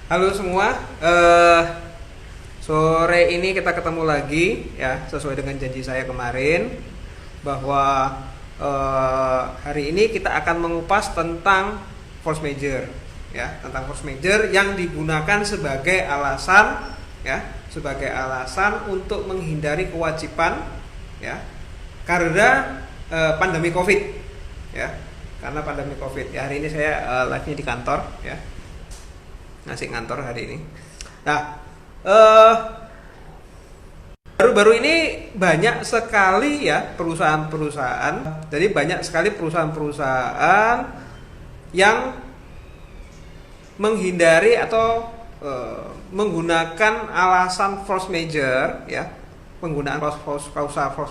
Halo semua, eh, sore ini kita ketemu lagi ya, sesuai dengan janji saya kemarin bahwa hari ini kita akan mengupas tentang force major ya, tentang force major yang digunakan sebagai alasan ya, sebagai alasan untuk menghindari kewajiban ya, karena pandemi Covid ya, karena pandemi Covid ya. Hari ini saya live-nya di kantor ya, ngasih kantor hari ini. Nah, baru-baru ini banyak sekali ya perusahaan-perusahaan. Jadi banyak sekali perusahaan-perusahaan yang menghindari atau menggunakan alasan force major ya, penggunaan force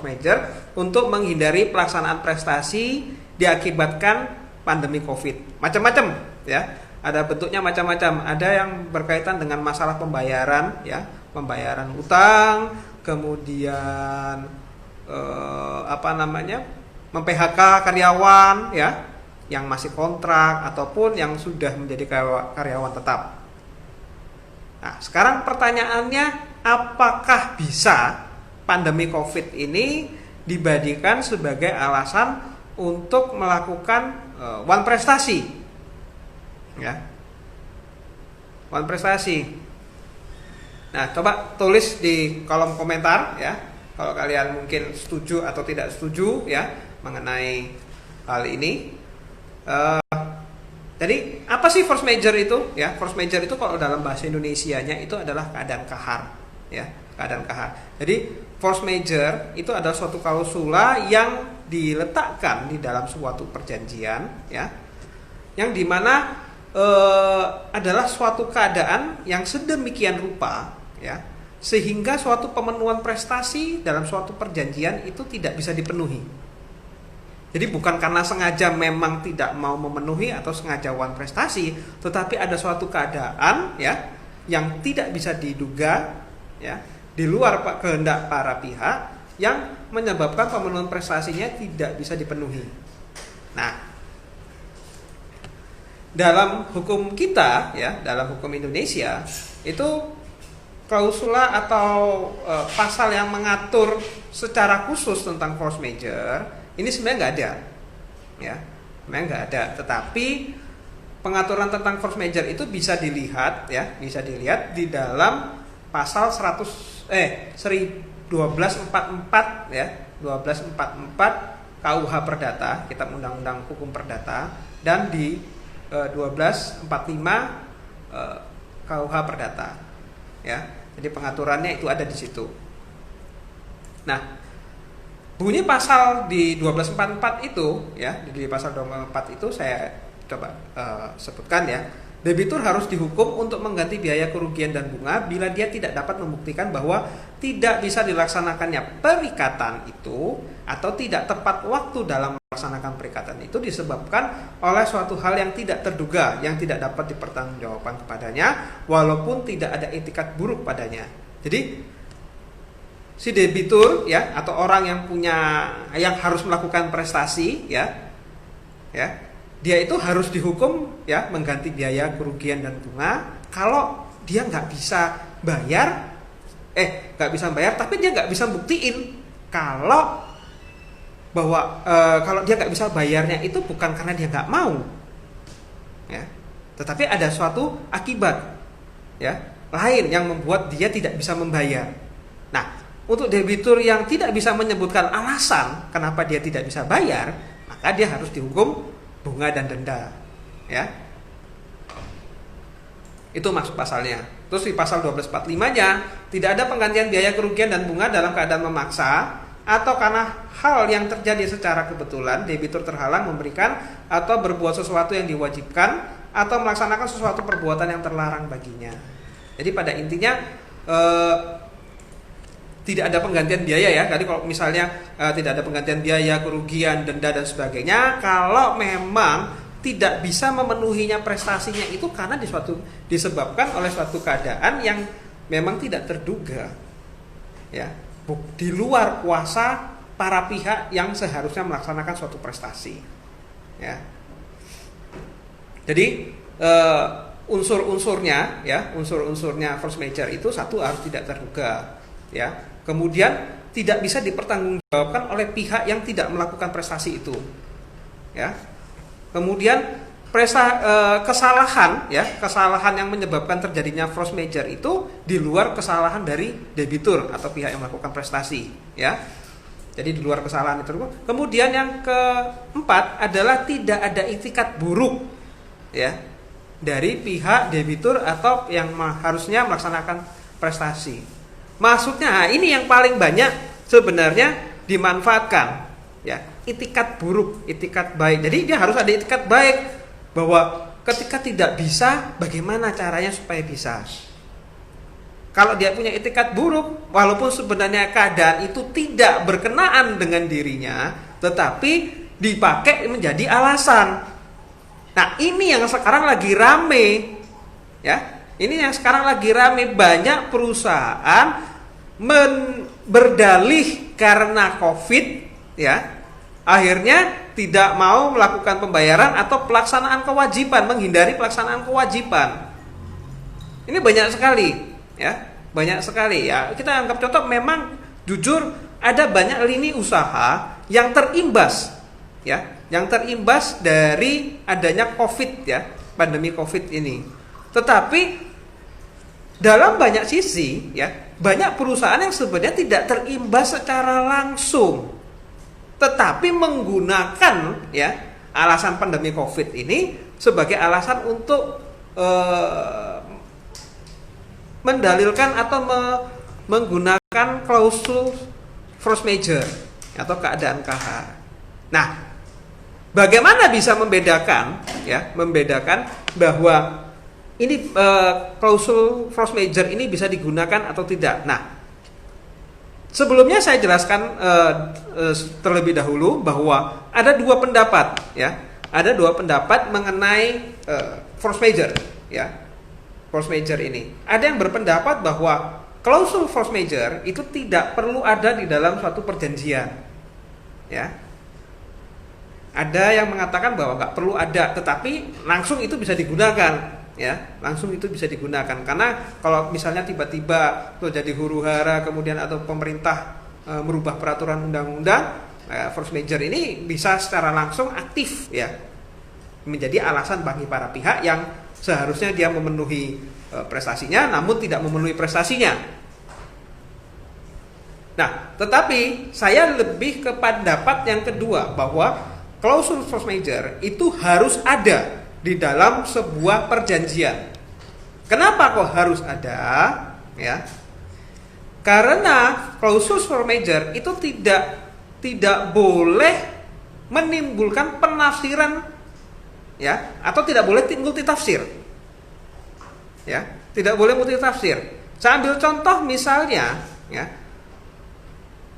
major untuk menghindari pelaksanaan prestasi diakibatkan pandemi Covid. Macam-macam ya. Ada bentuknya macam-macam. Ada yang berkaitan dengan masalah pembayaran ya, pembayaran utang, kemudian mem-PHK karyawan ya, yang masih kontrak ataupun yang sudah menjadi karyawan tetap. Nah, sekarang pertanyaannya, apakah bisa pandemi Covid ini dijadikan sebagai alasan untuk melakukan one prestasi? Ya, one prestasi. Nah, coba tulis di kolom komentar ya, kalau kalian mungkin setuju atau tidak setuju ya mengenai hal ini. Jadi apa sih force major itu? Ya, force major itu kalau dalam bahasa Indonesianya itu adalah keadaan kahar ya, keadaan kahar. Jadi force major itu adalah suatu klausula yang diletakkan di dalam suatu perjanjian ya, yang dimana adalah suatu keadaan yang sedemikian rupa ya, sehingga suatu pemenuhan prestasi dalam suatu perjanjian itu tidak bisa dipenuhi. Jadi bukan karena sengaja memang tidak mau memenuhi atau sengaja one prestasi, tetapi ada suatu keadaan ya yang tidak bisa diduga ya, di luar kehendak para pihak, yang menyebabkan pemenuhan prestasinya tidak bisa dipenuhi. Nah, dalam hukum kita ya, dalam hukum Indonesia itu klausula atau pasal yang mengatur secara khusus tentang force major ini sebenarnya nggak ada ya, sebenarnya nggak ada. Tetapi pengaturan tentang force major itu bisa dilihat ya, bisa dilihat di dalam pasal 1244 ya, 1244 KUH Perdata, Kitab Undang-Undang Hukum Perdata, dan di 1245 KUH Perdata ya. Jadi pengaturannya itu ada di situ. Nah, bunyi pasal di 1244 itu ya, di pasal 1244 itu saya coba sebutkan ya. Debitur harus dihukum untuk mengganti biaya kerugian dan bunga bila dia tidak dapat membuktikan bahwa tidak bisa dilaksanakannya perikatan itu atau tidak tepat waktu dalam melaksanakan perikatan itu disebabkan oleh suatu hal yang tidak terduga, yang tidak dapat dipertanggungjawabkan kepadanya walaupun tidak ada etikat buruk padanya. Jadi si debitur ya, atau orang yang harus melakukan prestasi ya, dia itu harus dihukum ya, mengganti biaya kerugian dan bunga kalau dia nggak bisa bayar, tapi dia nggak bisa buktiin kalau dia nggak bisa bayarnya itu bukan karena dia nggak mau ya, tetapi ada suatu akibat ya lain yang membuat dia tidak bisa membayar. Nah, untuk debitur yang tidak bisa menyebutkan alasan kenapa dia tidak bisa bayar, maka dia harus dihukum bunga dan denda ya. Itu maksud pasalnya. Terus di pasal 1245-nya tidak ada penggantian biaya kerugian dan bunga dalam keadaan memaksa atau karena hal yang terjadi secara kebetulan debitur terhalang memberikan atau berbuat sesuatu yang diwajibkan atau melaksanakan sesuatu perbuatan yang terlarang baginya. Jadi pada intinya tidak ada penggantian biaya ya. Jadi kalau misalnya tidak ada penggantian biaya, kerugian, denda dan sebagainya, kalau memang tidak bisa memenuhinya prestasinya itu karena disebabkan oleh suatu keadaan yang memang tidak terduga ya, di luar kuasa para pihak yang seharusnya melaksanakan suatu prestasi ya. Jadi unsur-unsurnya ya, unsur-unsurnya force major itu satu harus tidak terduga ya. Kemudian tidak bisa dipertanggungjawabkan oleh pihak yang tidak melakukan prestasi itu. Ya. Kemudian kesalahan ya, kesalahan yang menyebabkan terjadinya force major itu di luar kesalahan dari debitur atau pihak yang melakukan prestasi ya. Jadi di luar kesalahan itu. Kemudian yang keempat adalah tidak ada itikat buruk ya dari pihak debitur atau yang harusnya melaksanakan prestasi. Maksudnya ini yang paling banyak sebenarnya dimanfaatkan ya, itikat buruk, itikat baik. Jadi dia harus ada itikat baik bahwa ketika tidak bisa bagaimana caranya supaya bisa. Kalau dia punya itikat buruk, walaupun sebenarnya keadaan itu tidak berkenaan dengan dirinya, tetapi dipakai menjadi alasan. Nah, ini yang sekarang lagi rame, ya. Ini yang sekarang lagi rame, banyak perusahaan berdalih karena COVID, ya, akhirnya tidak mau melakukan pembayaran atau pelaksanaan kewajiban, menghindari pelaksanaan kewajiban. Ini banyak sekali. Ya, banyak sekali ya. Kita anggap contoh, memang jujur ada banyak lini usaha yang terimbas ya, yang terimbas dari adanya COVID ya, pandemi COVID ini. Tetapi dalam banyak sisi ya, banyak perusahaan yang sebenarnya tidak terimbas secara langsung, tetapi menggunakan ya alasan pandemi COVID ini sebagai alasan untuk mendalilkan atau menggunakan klausul force major atau keadaan kahar. Nah, bagaimana bisa membedakan ya, membedakan bahwa ini klausul force major ini bisa digunakan atau tidak. Nah, sebelumnya saya jelaskan terlebih dahulu bahwa ada dua pendapat ya, ada dua pendapat mengenai force major ya. Force major ini. Ada yang berpendapat bahwa klausul force major itu tidak perlu ada di dalam suatu perjanjian. Ya. Ada yang mengatakan bahwa nggak perlu ada, tetapi langsung itu bisa digunakan. Ya, langsung itu bisa digunakan. Karena kalau misalnya tiba-tiba terjadi huru-hara kemudian atau pemerintah merubah peraturan undang-undang, force major ini bisa secara langsung aktif ya, menjadi alasan bagi para pihak yang seharusnya dia memenuhi prestasinya namun tidak memenuhi prestasinya. Nah, tetapi saya lebih ke pendapat yang kedua, bahwa klausul force major itu harus ada di dalam sebuah perjanjian. Kenapa kok harus ada? Ya. Karena klausul force major itu tidak boleh menimbulkan penafsiran ya, atau tidak boleh multitafsir. Ya, tidak boleh multitafsir. Saya ambil contoh misalnya ya,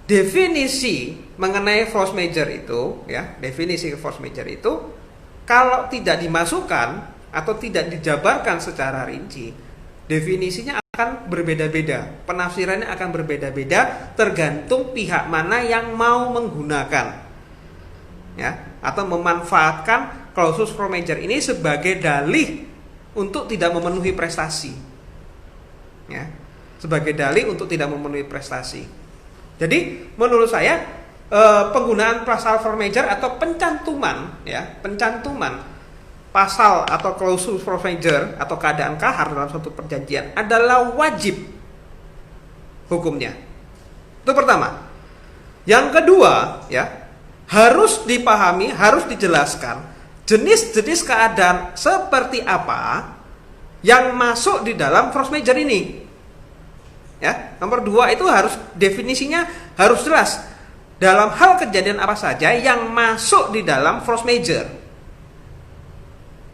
definisi mengenai force major itu ya, definisi force major itu kalau tidak dimasukkan atau tidak dijabarkan secara rinci, definisinya akan berbeda-beda, penafsirannya akan berbeda-beda tergantung pihak mana yang mau menggunakan ya, atau memanfaatkan klausul force major ini sebagai dalih untuk tidak memenuhi prestasi ya, sebagai dalih untuk tidak memenuhi prestasi. Jadi menurut saya penggunaan pasal force major atau pencantuman ya, pencantuman pasal atau klausul force major atau keadaan kahar dalam suatu perjanjian adalah wajib hukumnya. Itu pertama. Yang kedua ya, harus dipahami, harus dijelaskan jenis-jenis keadaan seperti apa yang masuk di dalam force major ini. Ya, nomor 2 itu harus definisinya harus jelas. Dalam hal kejadian apa saja yang masuk di dalam force major.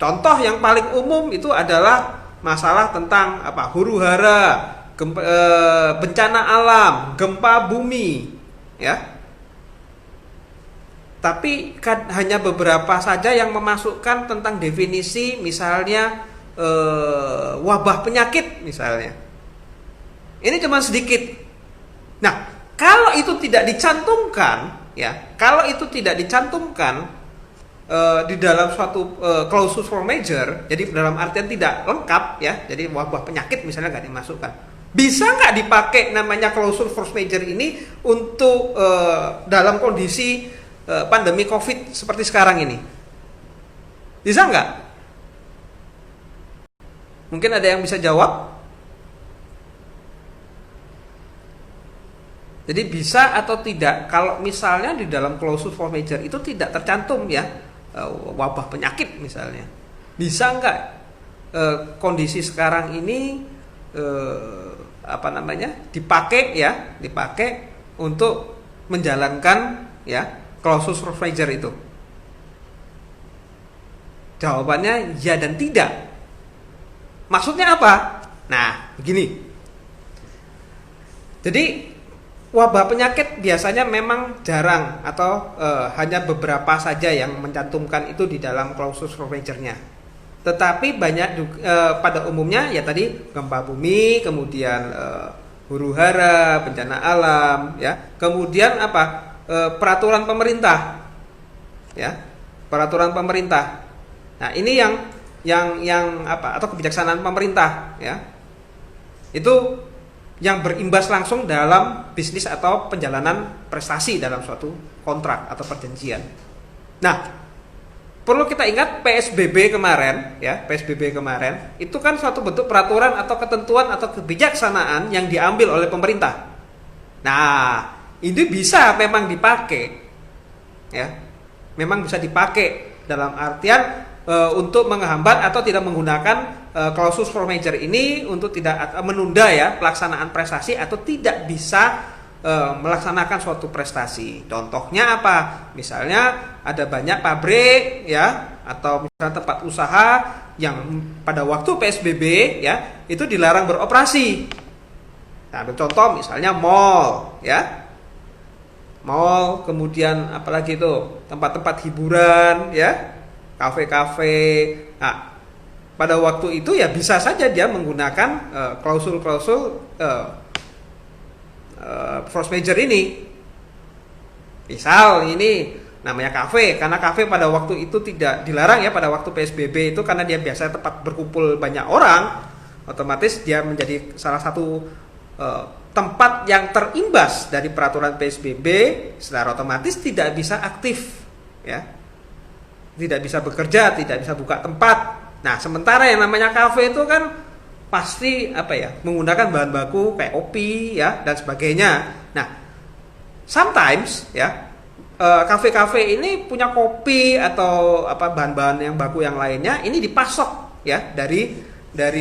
Contoh yang paling umum itu adalah masalah tentang apa? Huru-hara, bencana alam, gempa bumi, ya. Tapi hanya beberapa saja yang memasukkan tentang definisi, misalnya wabah penyakit misalnya. Ini cuma sedikit. Nah, kalau itu tidak dicantumkan ya, kalau itu tidak dicantumkan di dalam suatu clausus force majeure, jadi dalam artian tidak lengkap ya, jadi wabah penyakit misalnya nggak dimasukkan, bisa nggak dipakai namanya clausus force majeure ini untuk dalam kondisi pandemi COVID seperti sekarang ini? Bisa nggak? Mungkin ada yang bisa jawab? Jadi bisa atau tidak kalau misalnya di dalam clausus force majeure itu tidak tercantum ya wabah penyakit misalnya, bisa nggak kondisi sekarang ini dipakai untuk menjalankan ya clausus force majeure itu? Jawabannya ya dan tidak. Maksudnya apa? Nah, begini. Jadi wabah penyakit biasanya memang jarang atau hanya beberapa saja yang mencantumkan itu di dalam clausus force majeure-nya. Tetapi banyak pada umumnya ya tadi gempa bumi, kemudian huru-hara, bencana alam, ya. Kemudian peraturan pemerintah, ya, peraturan pemerintah. Nah ini yang atau kebijaksanaan pemerintah, ya. Itu yang berimbas langsung dalam bisnis atau penjalanan prestasi dalam suatu kontrak atau perjanjian. Nah, perlu kita ingat PSBB kemarin, ya, PSBB kemarin itu kan suatu bentuk peraturan atau ketentuan atau kebijaksanaan yang diambil oleh pemerintah. Nah, ini bisa memang dipakai, ya, memang bisa dipakai dalam artian untuk menghambat atau tidak menggunakan clausus force majeure ini untuk tidak menunda ya pelaksanaan prestasi atau tidak bisa melaksanakan suatu prestasi. Contohnya apa? Misalnya ada banyak pabrik ya atau misalnya tempat usaha yang pada waktu PSBB ya itu dilarang beroperasi. Nah, contoh misalnya mall ya. Mall, kemudian apalagi itu tempat-tempat hiburan ya. Kafe-kafe. Nah, pada waktu itu ya bisa saja dia menggunakan klausul-klausul force majeure ini. Misal ini namanya kafe, karena kafe pada waktu itu tidak dilarang ya pada waktu PSBB itu karena dia biasa tempat berkumpul banyak orang, otomatis dia menjadi salah satu tempat yang terimbas dari peraturan PSBB, secara otomatis tidak bisa aktif ya. Tidak bisa bekerja, tidak bisa buka tempat. Nah, sementara yang namanya kafe itu kan pasti menggunakan bahan baku kayak kopi ya dan sebagainya. Nah, sometimes ya kafe-kafe ini punya kopi atau bahan-bahan yang baku yang lainnya ini dipasok ya dari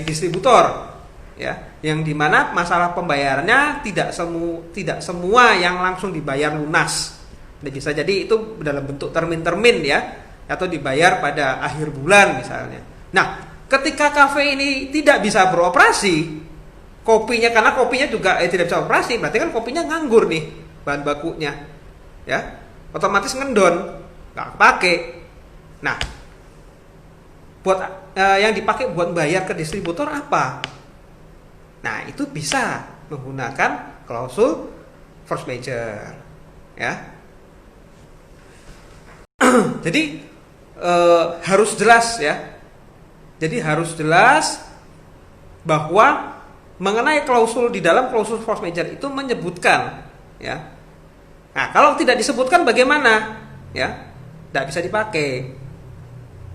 distributor ya, yang dimana masalah pembayarannya tidak semua yang langsung dibayar lunas. Dan bisa jadi itu dalam bentuk termin-termin ya, atau dibayar pada akhir bulan misalnya. Nah, ketika kafe ini tidak bisa beroperasi, karena kopinya juga tidak bisa beroperasi, berarti kan kopinya nganggur nih bahan bakunya, ya, otomatis ngendon, nggak kepake. Nah, buat yang dipakai buat bayar ke distributor apa? Nah, itu bisa menggunakan klausul force majeure, ya. Jadi harus jelas ya. Jadi harus jelas bahwa mengenai klausul di dalam klausul force majeure itu menyebutkan ya. Nah, kalau tidak disebutkan bagaimana? Ya, tidak bisa dipakai.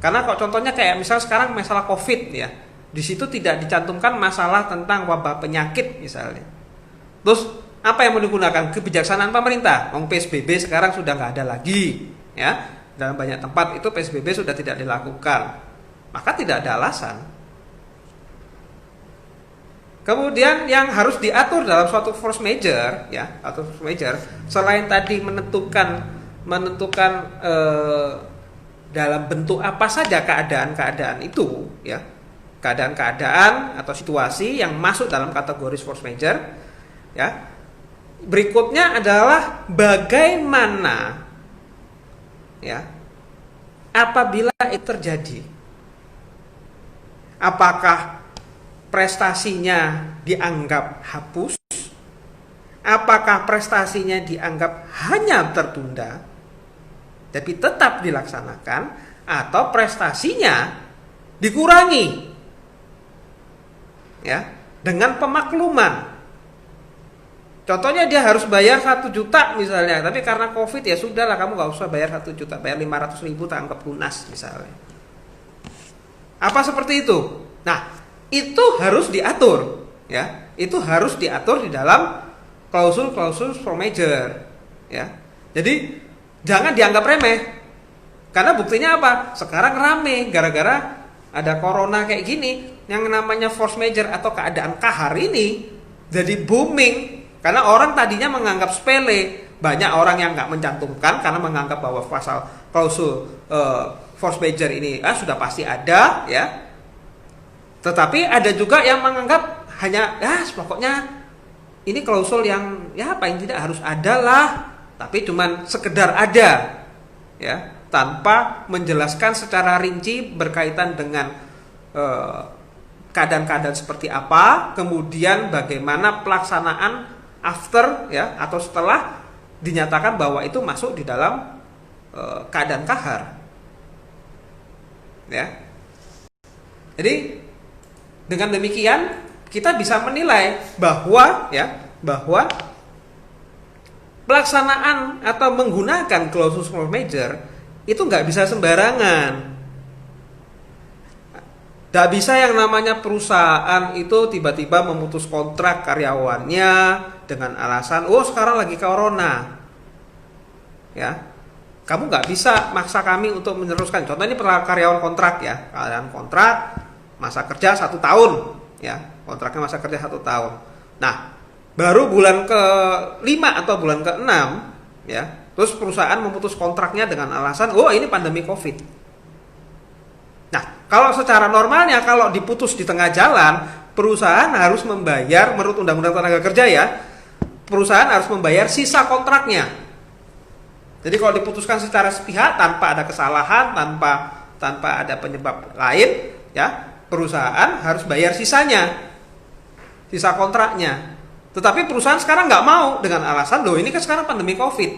Karena kalau contohnya kayak misal sekarang masalah COVID ya. Di situ tidak dicantumkan masalah tentang wabah penyakit misalnya. Terus apa yang mau digunakan? Kebijaksanaan pemerintah. PSBB sekarang sudah nggak ada lagi ya. Dalam banyak tempat itu PSBB sudah tidak dilakukan, maka tidak ada alasan. Kemudian yang harus diatur dalam suatu force majeure ya, atau force majeure selain tadi menentukan dalam bentuk apa saja keadaan-keadaan itu ya, keadaan-keadaan atau situasi yang masuk dalam kategori force majeure ya. Berikutnya adalah bagaimana ya, apabila itu terjadi, apakah prestasinya dianggap hapus, apakah prestasinya dianggap hanya tertunda, tapi tetap dilaksanakan, atau prestasinya dikurangi, ya, dengan pemakluman. Contohnya dia harus bayar 1 juta misalnya, tapi karena COVID ya sudahlah, kamu nggak usah bayar 1 juta, bayar 500.000 anggap lunas misalnya. Apa seperti itu? Nah, itu harus diatur, ya. Itu harus diatur di dalam klausul-klausul force majeure, ya. Jadi jangan dianggap remeh. Karena buktinya apa? Sekarang rame gara-gara ada corona kayak gini, yang namanya force majeure atau keadaan kahar ini jadi booming. Karena orang tadinya menganggap sepele, banyak orang yang nggak mencantumkan karena menganggap bahwa pasal klausul force majeure ini sudah pasti ada, ya. Tetapi ada juga yang menganggap hanya pokoknya ini klausul yang paling tidak harus ada lah, tapi cuman sekedar ada, ya, tanpa menjelaskan secara rinci berkaitan dengan keadaan-keadaan seperti apa, kemudian bagaimana pelaksanaan after, ya, atau setelah dinyatakan bahwa itu masuk di dalam keadaan kahar, ya. Jadi dengan demikian kita bisa menilai bahwa pelaksanaan atau menggunakan klausul force majeure itu nggak bisa sembarangan. Nggak bisa yang namanya perusahaan itu tiba-tiba memutus kontrak karyawannya dengan alasan, sekarang lagi corona, ya. Kamu nggak bisa maksa kami untuk meneruskan. Contoh ini karyawan kontrak, ya, karyawan kontrak masa kerja 1 tahun, ya, kontraknya masa kerja 1 tahun. Nah, baru bulan ke-5 atau bulan ke-6, ya, terus perusahaan memutus kontraknya dengan alasan, ini pandemi COVID. Nah, kalau secara normalnya kalau diputus di tengah jalan, perusahaan harus membayar, menurut Undang-Undang Tenaga Kerja, ya, perusahaan harus membayar sisa kontraknya. Jadi kalau diputuskan secara sepihak tanpa ada kesalahan, tanpa ada penyebab lain, ya, perusahaan harus bayar sisanya, sisa kontraknya. Tetapi perusahaan sekarang nggak mau dengan alasan, ini kan sekarang pandemi COVID,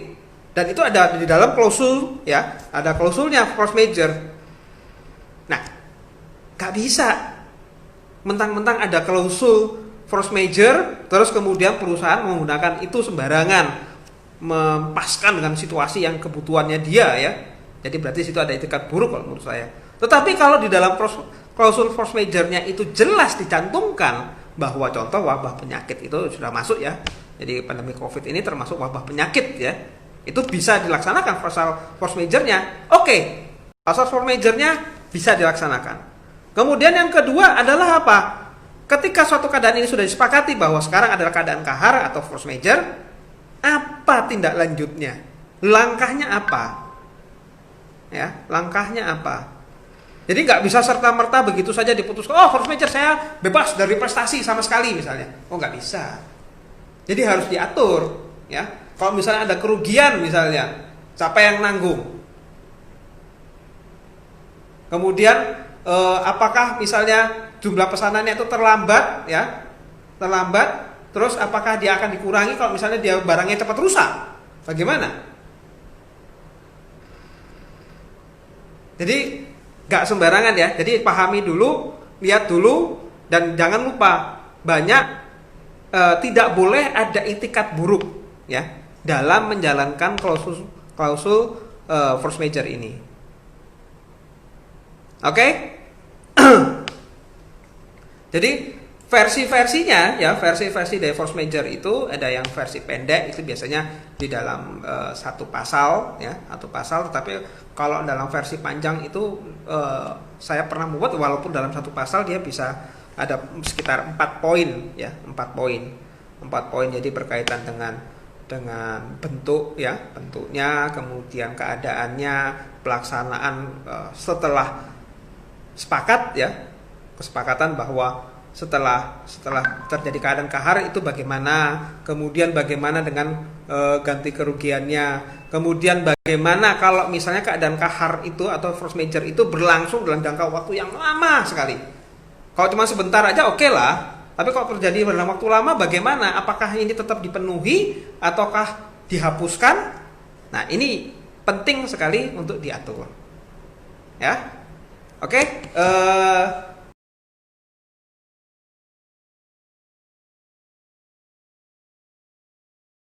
dan itu ada di dalam klausul, ya, ada klausulnya force majeure. Nah, gak bisa mentang-mentang ada klausul force majeure terus kemudian perusahaan menggunakan itu sembarangan, mempaskan dengan situasi yang kebutuhannya dia, ya. Jadi berarti situ ada etikat buruk kalau menurut saya. Tetapi kalau di dalam klausul force majeure-nya itu jelas dicantumkan bahwa contoh wabah penyakit itu sudah masuk, ya. Jadi pandemi COVID ini termasuk wabah penyakit, ya. Itu bisa dilaksanakan pasal force majeure-nya. Oke. Pasal force majeure-nya bisa dilaksanakan. Kemudian yang kedua adalah apa? Ketika suatu keadaan ini sudah disepakati bahwa sekarang adalah keadaan kahar atau force majeure, apa tindak lanjutnya? Langkahnya apa? Ya, langkahnya apa? Jadi nggak bisa serta-merta begitu saja diputuskan, force majeure saya bebas dari prestasi sama sekali misalnya. Nggak bisa. Jadi harus diatur, ya. Kalau misalnya ada kerugian misalnya, siapa yang nanggung? Kemudian apakah misalnya jumlah pesanannya itu terlambat, ya, terus apakah dia akan dikurangi kalau misalnya dia barangnya cepat rusak? Bagaimana? Jadi nggak sembarangan, ya. Jadi pahami dulu, lihat dulu, dan jangan lupa tidak boleh ada itikat buruk, ya, dalam menjalankan klausul force majeure ini. Oke? Jadi versi-versinya, ya, versi-versi dari force majeure itu ada yang versi pendek, itu biasanya di dalam satu pasal, ya, satu pasal. Tetapi kalau dalam versi panjang itu saya pernah membuat, walaupun dalam satu pasal dia bisa ada sekitar 4 poin, ya, 4 poin. Jadi berkaitan dengan bentuk, ya, bentuknya, kemudian keadaannya, pelaksanaan setelah sepakat, ya, kesepakatan bahwa setelah terjadi keadaan kahar itu bagaimana, kemudian bagaimana dengan ganti kerugiannya, kemudian bagaimana kalau misalnya keadaan kahar itu atau force majeure itu berlangsung dalam jangka waktu yang lama sekali. Kalau cuma sebentar aja oke lah, tapi kalau terjadi dalam waktu lama bagaimana? Apakah ini tetap dipenuhi ataukah dihapuskan? Nah, ini penting sekali untuk diatur. Ya. Oke,